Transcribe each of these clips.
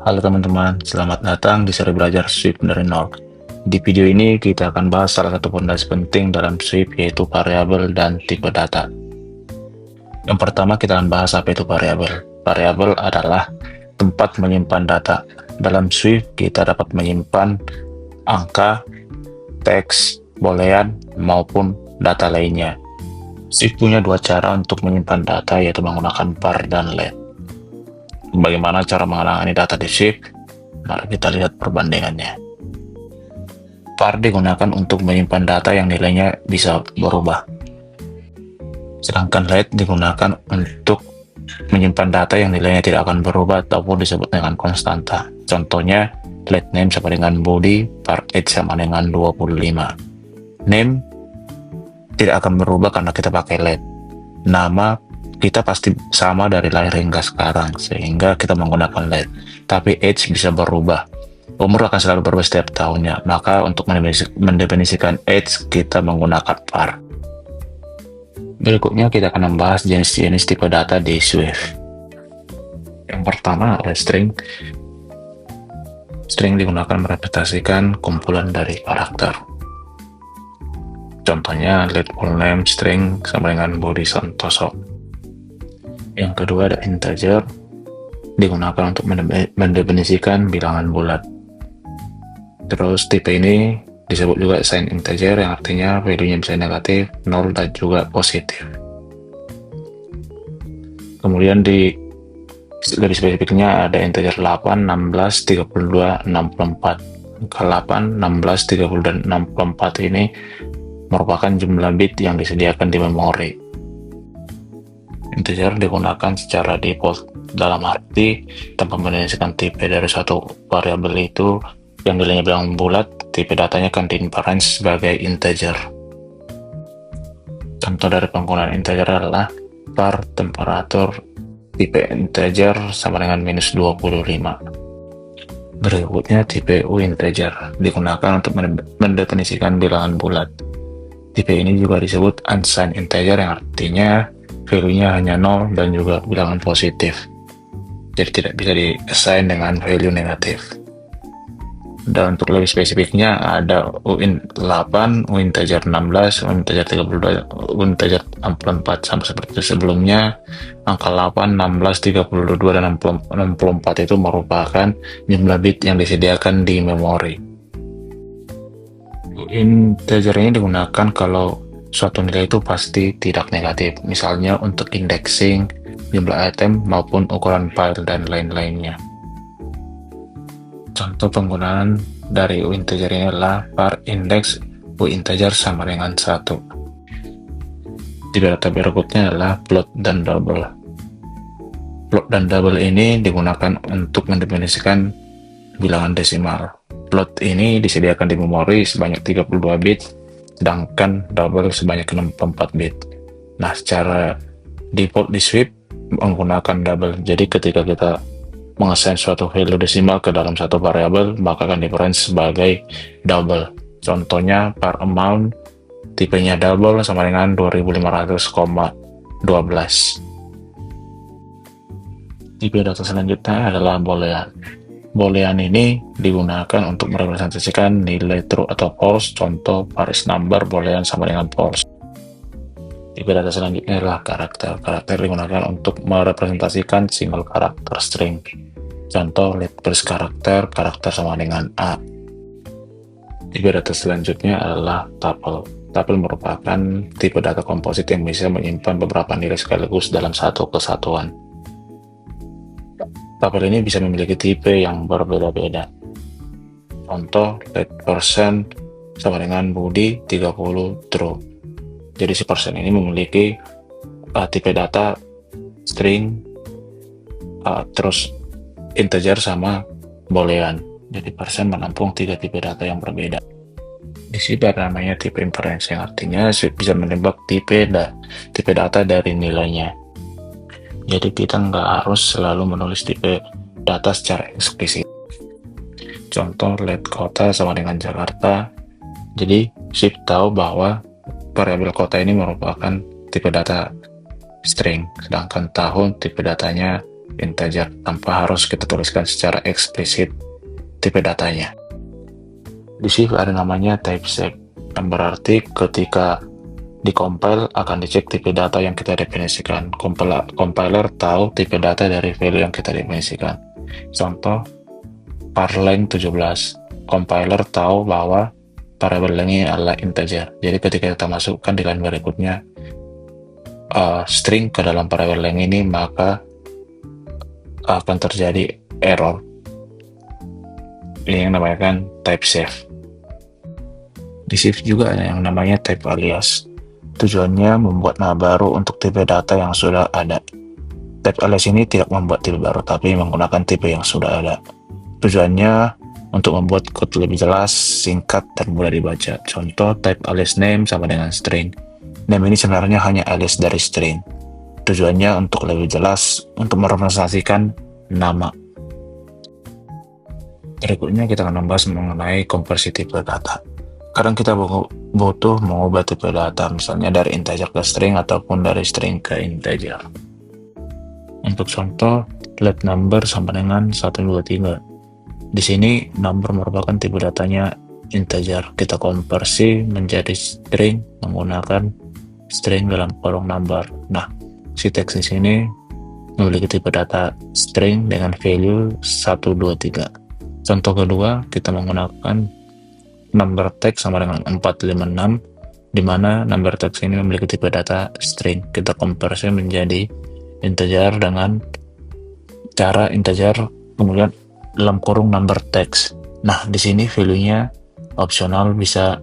Halo teman-teman, selamat datang di seri belajar Swift dari nol. Di video ini kita akan bahas salah satu fondasi penting dalam Swift, yaitu variabel dan tipe data. Yang pertama kita akan bahas apa itu variabel. Variabel adalah tempat menyimpan data. Dalam Swift kita dapat menyimpan angka, teks, boolean, maupun data lainnya. Swift punya dua cara untuk menyimpan data, yaitu menggunakan var dan let. Bagaimana cara mengenali data di Swift? Mari kita lihat perbandingannya. var digunakan untuk menyimpan data yang nilainya bisa berubah. Sedangkan let digunakan untuk menyimpan data yang nilainya tidak akan berubah ataupun disebut dengan konstanta. Contohnya, let name sama dengan body, var age sama dengan 25. Name tidak akan berubah karena kita pakai let. Nama kita pasti sama dari lahir hingga sekarang, sehingga kita menggunakan let. Tapi age bisa berubah. Umur akan selalu berubah setiap tahunnya, maka untuk mendefinisikan age kita menggunakan var. Berikutnya kita akan membahas jenis-jenis tipe data di Swift. Yang pertama ada string. String digunakan merepresentasikan kumpulan dari karakter. Contohnya let full name string sama dengan Budi Santoso. Yang kedua ada integer, digunakan untuk mendefinisikan bilangan bulat. Terus tipe ini disebut juga sign integer, yang artinya value-nya bisa negatif, 0, dan juga positif. Kemudian di garis spesifiknya ada integer 8, 16, 32, 64. Angka 8, 16, 30, dan 64 ini merupakan jumlah bit yang disediakan di memori. Integer digunakan secara default, dalam arti tanpa mendefinisikan tipe dari suatu variabel itu yang nilainya bilangan bulat, tipe datanya akan diinference sebagai integer. Contoh dari penggunaan integer adalah var temperatur tipe integer sama dengan minus 25. Berikutnya tipe uinteger, digunakan untuk mendefinisikan bilangan bulat. Tipe ini juga disebut unsigned integer, yang artinya value-nya hanya 0 dan juga bilangan positif. Jadi tidak bisa di-assign dengan value negatif. Dan untuk lebih spesifiknya ada uin8, uinteger 16, uinteger 32, uinteger 64, sama seperti sebelumnya. Angka 8, 16, 32, dan 64 itu merupakan jumlah bit yang disediakan di memori. Integer ini digunakan kalau suatu nilai itu pasti tidak negatif, misalnya untuk indexing, jumlah item, maupun ukuran file dan lain-lainnya. Contoh penggunaan dari uinteger ini adalah var index uinteger sama dengan 1. Tipe data berikutnya adalah float dan double. Float dan double ini digunakan untuk mendefinisikan bilangan desimal. Float ini disediakan di memori sebanyak 32 bit, sedangkan double sebanyak 64 bit. Nah, secara default di Swift menggunakan double. Jadi ketika kita mengassign suatu value desimal ke dalam satu variabel, maka akan diference sebagai double. Contohnya var amount tipenya double sama dengan 2500,12. Tipe data selanjutnya adalah boolean. Boolean ini digunakan untuk merepresentasikan nilai true atau false. Contoh Paris number boolean sama dengan false. Tipe data selanjutnya adalah karakter. Karakter digunakan untuk merepresentasikan single karakter string. Contoh let first karakter sama dengan A. Tipe data selanjutnya adalah tuple. Tuple merupakan tipe data komposit yang bisa menyimpan beberapa nilai sekaligus dalam satu kesatuan. Tuple ini bisa memiliki tipe yang berbeda-beda. Contoh let person sama dengan body 30 true. Jadi si person ini memiliki tipe data string, terus integer sama boolean. Jadi person menampung 3 tipe data yang berbeda. Di sini namanya tipe inference, yang artinya Swift bisa menebak tipe data dari nilainya. Jadi kita nggak harus selalu menulis tipe data secara eksplisit. Contoh let kota sama dengan Jakarta. Jadi Swift tahu bahwa variabel kota ini merupakan tipe data string, sedangkan tahun tipe datanya integer tanpa harus kita tuliskan secara eksplisit tipe datanya. Di sini ada namanya typecheck, yang berarti ketika di-compile akan dicek tipe data yang kita definisikan. Compiler tahu tipe data dari value yang kita definisikan. Contoh, parlength 17. Compiler tahu bahwa variable length ini adalah integer. Jadi ketika kita masukkan di line berikutnya string ke dalam variable length ini, maka akan terjadi error. Ini yang namanya type safe. Di shift juga ada yang namanya type alias. Tujuannya membuat nama baru untuk tipe data yang sudah ada. Type alias ini tidak membuat tipe baru, tapi menggunakan tipe yang sudah ada. Tujuannya untuk membuat kode lebih jelas, singkat, dan mudah dibaca. Contoh, type alias name sama dengan string. Name ini sebenarnya hanya alias dari string. Tujuannya untuk lebih jelas, untuk merepresentasikan nama. Berikutnya kita akan membahas mengenai konversi tipe data. Kadang kita butuh mengubah tipe data, misalnya dari integer ke string ataupun dari string ke integer. Untuk contoh, let number sama dengan 123. Di sini number merupakan tipe datanya integer. Kita konversi menjadi string menggunakan string dalam kolom number. Nah, si teks di sini memiliki tipe data string dengan value 123. Contoh kedua, kita menggunakan number text sama dengan 456, di mana number text ini memiliki tipe data string. Kita konversi menjadi integer dengan cara integer kemudian dalam kurung number text. Nah, di sini value-nya opsional, bisa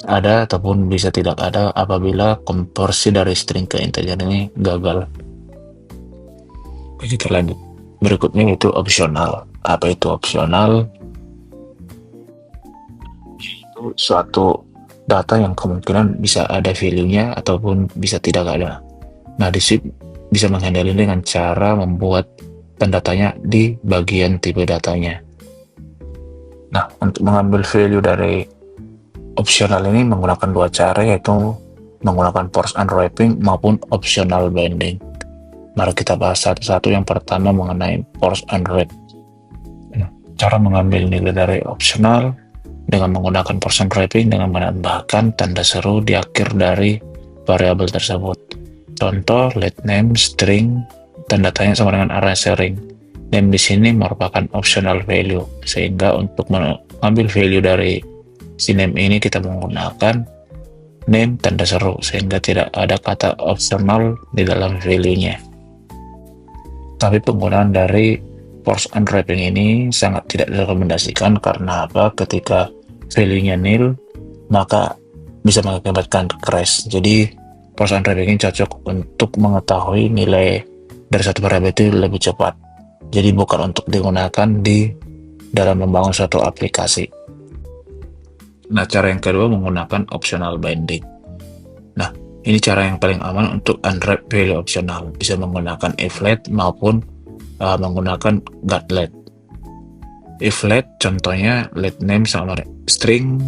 ada ataupun bisa tidak ada apabila konversi dari string ke integer ini gagal. Oke, kita lanjut. Berikutnya itu opsional. Apa itu opsional? Itu suatu data yang kemungkinan bisa ada value-nya ataupun bisa tidak ada. Nah, di sini bisa menghandle dengan cara membuat datanya di bagian tipe datanya. Nah, untuk mengambil value dari opsional ini menggunakan dua cara, yaitu menggunakan force unwrapping maupun optional binding. Mari kita bahas satu-satu. Yang pertama mengenai force unwrap. Cara mengambil nilai dari optional dengan menggunakan force unwrapping dengan menambahkan tanda seru di akhir dari variabel tersebut. Contoh, let name string, tanda tanya sama dengan array sharing. Name di sini merupakan optional value, sehingga untuk mengambil value dari si name ini kita menggunakan name tanda seru, sehingga tidak ada kata optional di dalam value-nya. Tapi penggunaan dari force unwrapping ini sangat tidak direkomendasikan. Karena apa? Ketika value-nya nil, maka bisa mengakibatkan crash. Jadi force unwrapping ini cocok untuk mengetahui nilai dari satu variabel itu lebih cepat. Jadi bukan untuk digunakan di dalam membangun suatu aplikasi. Nah, cara yang kedua menggunakan optional binding. Nah, ini cara yang paling aman untuk unwrap value optional. Bisa menggunakan if-let maupun menggunakan guard-let. If-let contohnya let name sama string,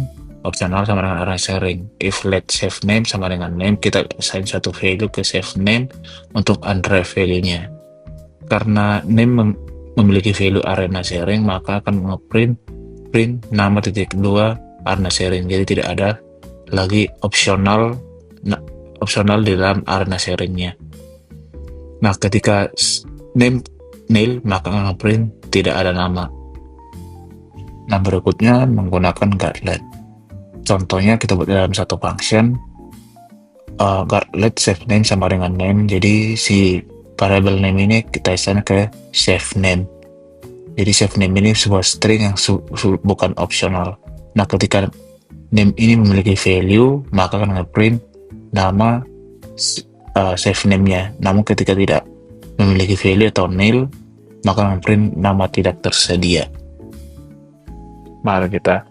optional sama dengan array sharing. If-let save name sama dengan name, kita assign satu value ke save name untuk unwrap value-nya. Karena name memiliki value arena sharing, maka akan ngeprint nama titik 2 arena sharing. Jadi tidak ada lagi optional di dalam arena sharingnya. Nah, ketika name nil, maka ngeprint tidak ada nama. Nah, berikutnya menggunakan guardlet. Contohnya kita buat dalam satu function guardlet save name sama dengan name. Jadi si variable name ini kita assign ke save name. Jadi save name ini sebuah string yang bukan optional. Nah, ketika name ini memiliki value, maka akan ngeprint nama save name-nya. Namun ketika tidak memiliki value atau nil, maka ngeprint nama tidak tersedia. Mari kita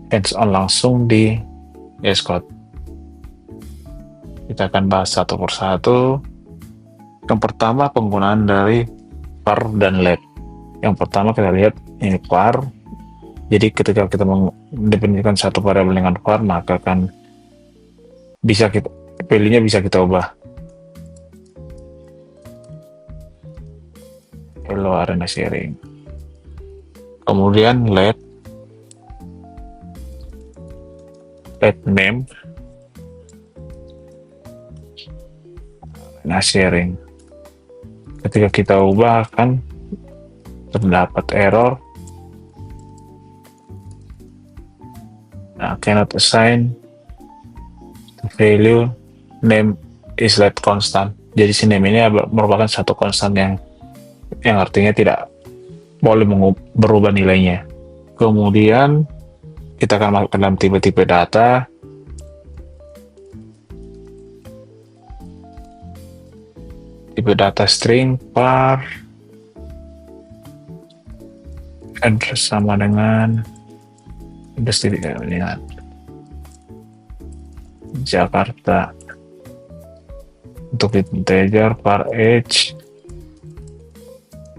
hands on langsung di VS Code. Kita akan bahas satu persatu. Yang pertama penggunaan dari var dan let. Yang pertama kita lihat ini var. Jadi ketika kita mendefinisikan satu variabel dengan var, maka kan bisa kita value-nya bisa kita ubah. lalu arena sharing. Kemudian let name arena sharing. Ketika kita ubah akan terdapat error. Cannot assign to value name is let constant. Jadi si name ini merupakan satu konstan yang artinya tidak boleh berubah nilainya. Kemudian kita akan masuk ke dalam tipe-tipe data. Tipe data string var address sama dengan address tidak lihat Jakarta. Untuk integer var age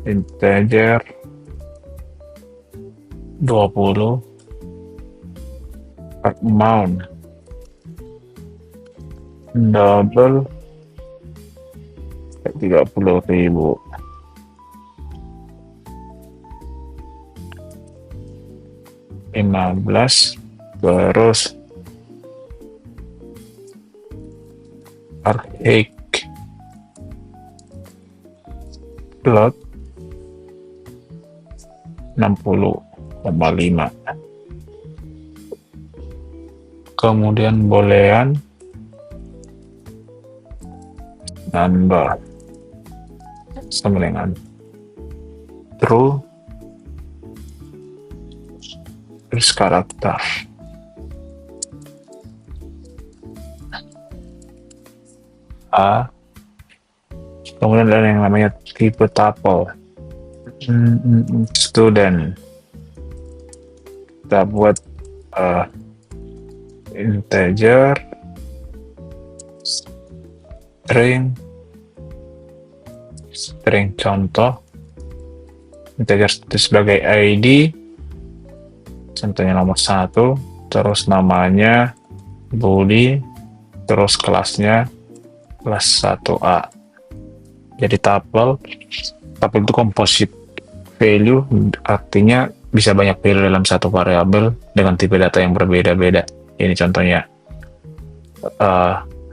integer 20, amount double 30.000. Terus archaic plot 60,5. Kemudian boolean number sama dengan true, terus karakter. Kemudian ada yang namanya tipe tuple. Student, kita buat integer string contoh, integer itu sebagai ID, contohnya nomor 1, terus namanya body, terus kelasnya kelas 1A. Jadi tuple itu composite value, artinya bisa banyak value dalam satu variabel dengan tipe data yang berbeda-beda. Ini contohnya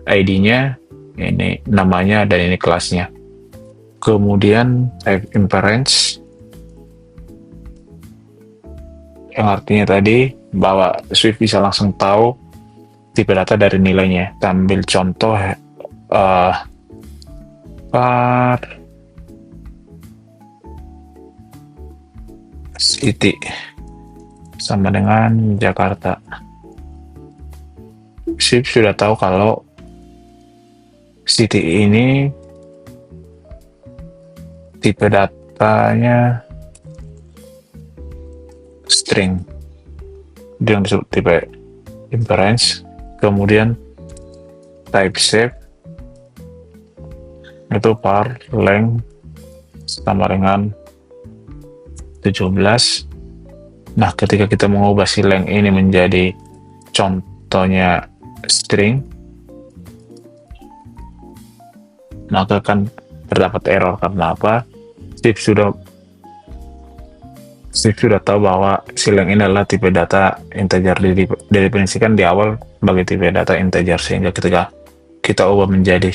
ID-nya, ini namanya, dan ini kelasnya. Kemudian type inference, yang artinya tadi bahwa Swift bisa langsung tahu tipe data dari nilainya. Kita ambil contoh var city sama dengan Jakarta. Swift sudah tahu kalau city ini tipe datanya string, dia yang disebut tipe inference. Kemudian type shape itu var length sama dengan 17. Nah, ketika kita mengubah si length ini menjadi contohnya string, maka akan terdapat error. Karena apa? Steve sudah tahu bahwa si length ini adalah tipe data integer, didefinisikan di awal sebagai tipe data integer, sehingga ketika kita ubah menjadi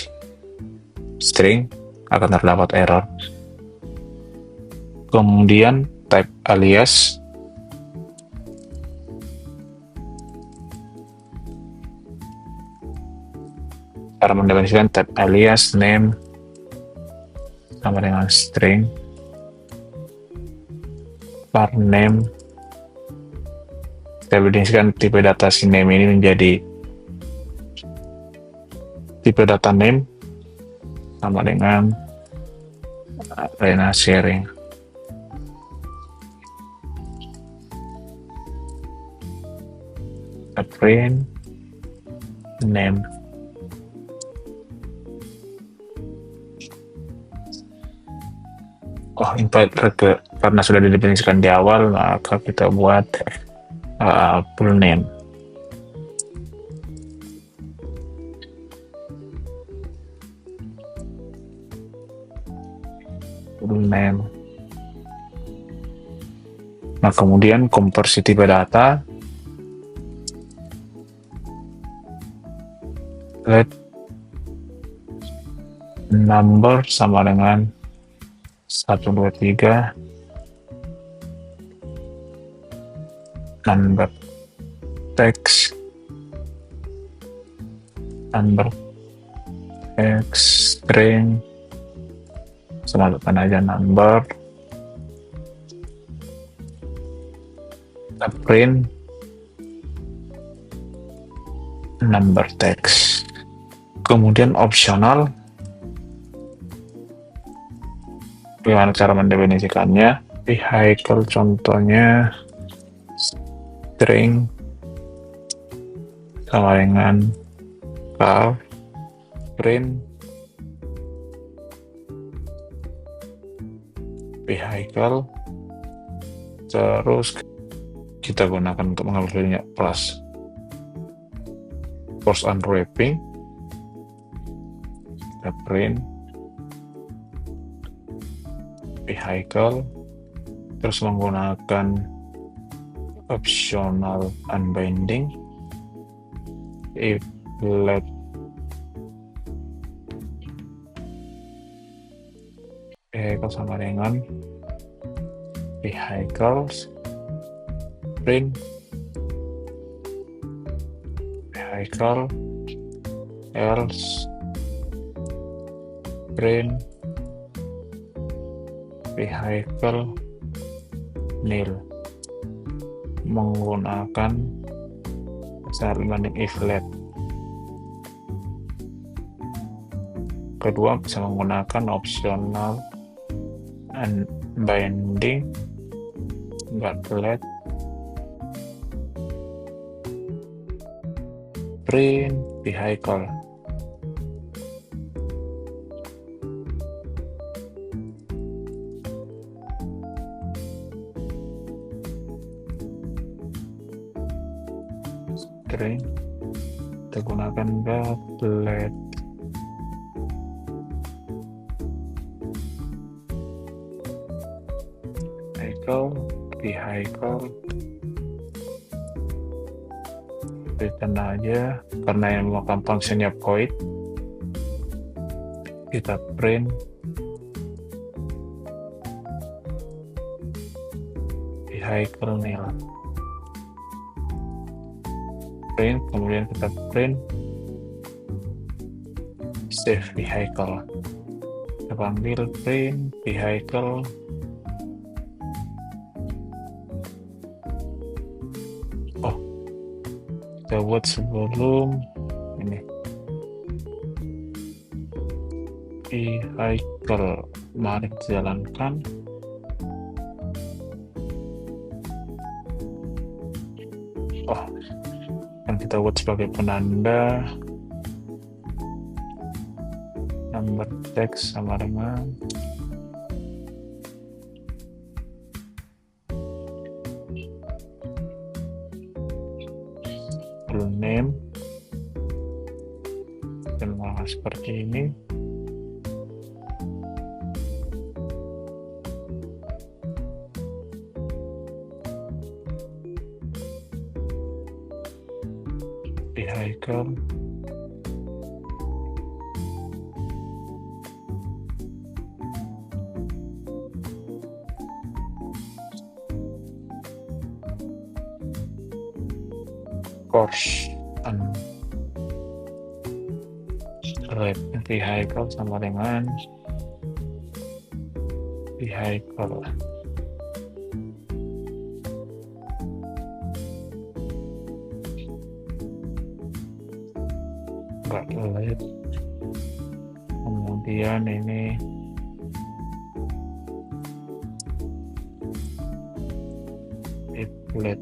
string akan terdapat error. Kemudian type alias, cara mendefinisikan type alias name sama dengan string, var name, kita definisikan tipe data si name ini menjadi tipe data name sama dengan arena sharing. Print name. Karena sudah didefinisikan di awal, maka kita buat full name. Full name Nah, kemudian konversi tipe data, let number sama dengan 123, number text string, masukkan aja number, kita print number text. Kemudian optional, bagaimana cara mendefinisikannya? Vehicle contohnya string sama dengan car, print vehicle, terus kita gunakan untuk mengambilnya plus force unwrapping, kita print vehicle, terus menggunakan optional unbinding, if let vehicle sama dengan vehicles, print vehicle, else print vehicle nil, menggunakan if let. Kedua, bisa menggunakan optional unbinding, but let print vehicle. String, kita gunakan but let vehicle return aja, karena yang melakukan fungsinya void, kita print vehicle nil, print, kemudian kita print save vehicle, kita panggil print vehicle kita buat sebelum ini vehicle, mari kita jalankan. Yang kita buat sebagai penanda number text sama dengan full name, dan malah seperti ini. Vehicle course and vehicle sama dengan vehicle. Let, kemudian ini let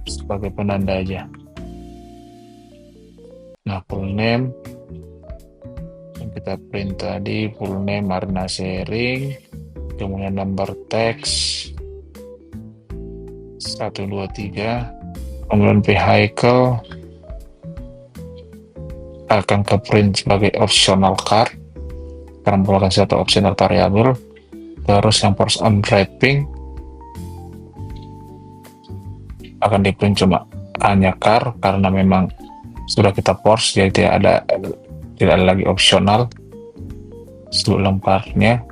sebagai penanda aja. Nah, full name yang kita print tadi, full name Marina Sharing, kemudian number text 123, kemudian vehicle akan ke print sebagai optional card karena merupakan suatu optional variable. Terus yang force unwrapping akan di print cuma hanya car karena memang sudah kita force, jadi tidak ada lagi optional sebelum cardnya.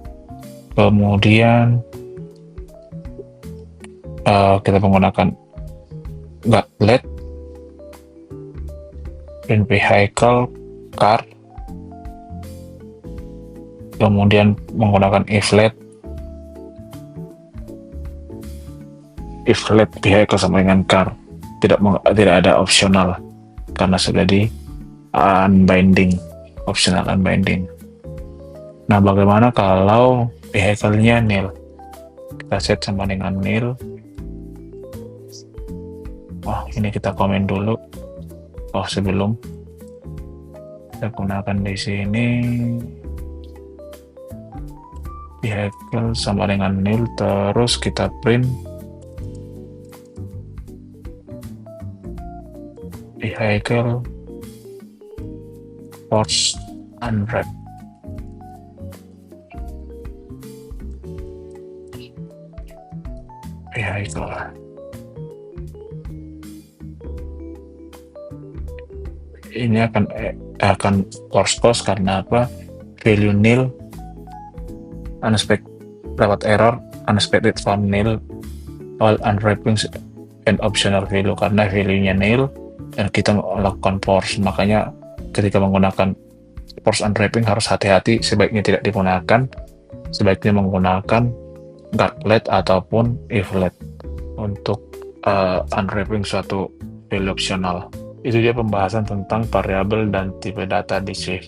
Kemudian kita menggunakan gauntlet print vehicle car, kemudian menggunakan if let vehicle sama dengan car, tidak ada optional karena sudah di optional unbinding. Nah, bagaimana kalau vehicle-nya nil? Kita set sama dengan nil. Ini kita komen dulu. Sebelum kita gunakan di sini vehicle sama dengan nil, terus kita print vehicle force unwrap. Vehicle. Ini akan force cause karena apa? Value nil, dapat error, unexpected found nil, all unwrapping and optional value, karena value-nya nil dan kita melakukan force. Makanya ketika menggunakan force unwrapping harus hati-hati, sebaiknya tidak digunakan, sebaiknya menggunakan gauntlet ataupun if-let untuk unwrapping suatu value optional. Itu dia pembahasan tentang variabel dan tipe data di Swift.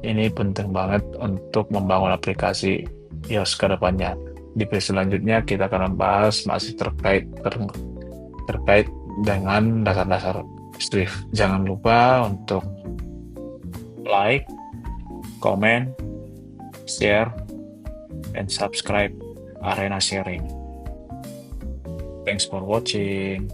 Ini penting banget untuk membangun aplikasi iOS ke depannya. Di video selanjutnya kita akan membahas masih terkait dengan dasar-dasar Swift. Jangan lupa untuk like, comment, share, and subscribe Arena Sharing. Thanks for watching.